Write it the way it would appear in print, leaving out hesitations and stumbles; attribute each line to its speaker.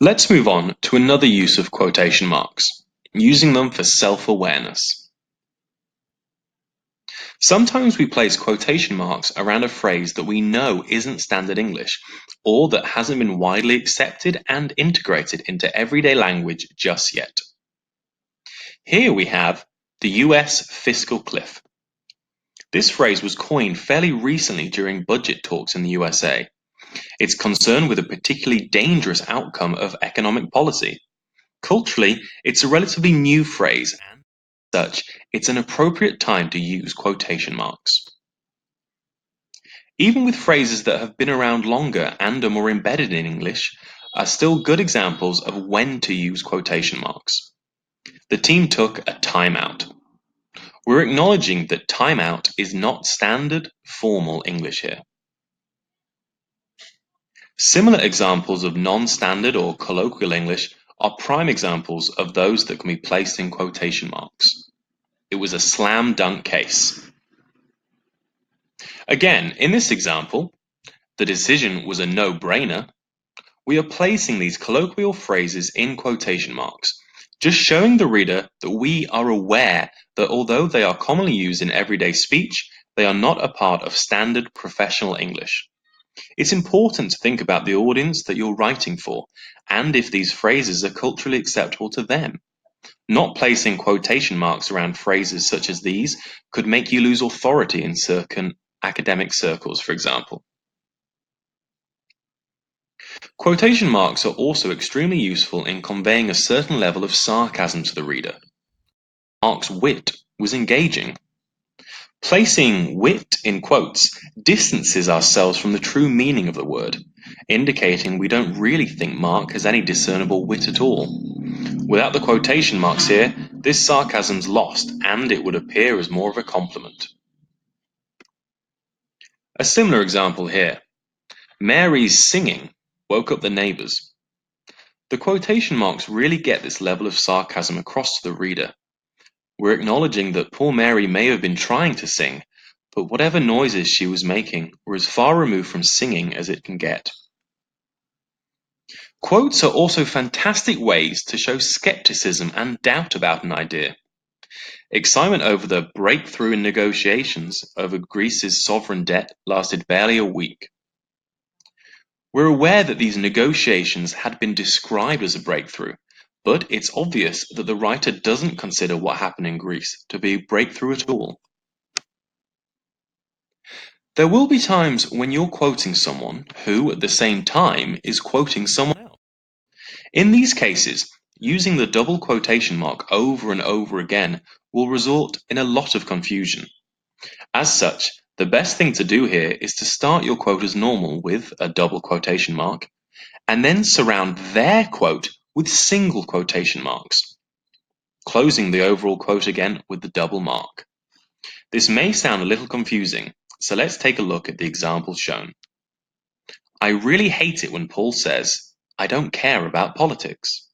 Speaker 1: Let's move on to another use of quotation marks, using them for self-awareness. Sometimes we place quotation marks around a phrase that we know isn't standard English, or that hasn't been widely accepted and integrated into everyday language just yet. Here we have the US fiscal cliff. This phrase was coined fairly recently during budget talks in the USA. It's concerned with a particularly dangerous outcome of economic policy. Culturally, it's a relatively new phrase, and as such, it's an appropriate time to use quotation marks. Even with phrases that have been around longer and are more embedded in English, are still good examples of when to use quotation marks. The team took a timeout. We're acknowledging that timeout is not standard, formal English here. Similar examples of non-standard or colloquial English are prime examples of those that can be placed in quotation marks. It was a slam dunk case. Again, in this example, the decision was a no-brainer. We are placing these colloquial phrases in quotation marks, just showing the reader that we are aware that although they are commonly used in everyday speech, they are not a part of standard professional English. It's important to think about the audience that you're writing for, and if these phrases are culturally acceptable to them. Not placing quotation marks around phrases such as these could make you lose authority in certain academic circles, for example. Quotation marks are also extremely useful in conveying a certain level of sarcasm to the reader. Mark's wit was engaging. Placing wit in quotes distances ourselves from the true meaning of the word, indicating we don't really think Mark has any discernible wit at all. Without the quotation marks here, this sarcasm's lost, and it would appear as more of a compliment. A similar example here. Mary's singing woke up the neighbors. The quotation marks really get this level of sarcasm across to the reader. We're acknowledging that poor Mary may have been trying to sing, but whatever noises she was making were as far removed from singing as it can get. Quotes are also fantastic ways to show skepticism and doubt about an idea. Excitement over the breakthrough in negotiations over Greece's sovereign debt lasted barely a week. We're aware that these negotiations had been described as a breakthrough, but it's obvious that the writer doesn't consider what happened in Greece to be a breakthrough at all. There will be times when you're quoting someone who, at the same time, is quoting someone else. In these cases, using the double quotation mark over and over again will result in a lot of confusion. As such, the best thing to do here is to start your quote as normal with a double quotation mark, and then surround their quote with single quotation marks, closing the overall quote again with the double mark. This may sound a little confusing, so let's take a look at the example shown. I really hate it when Paul says, "I don't care about politics."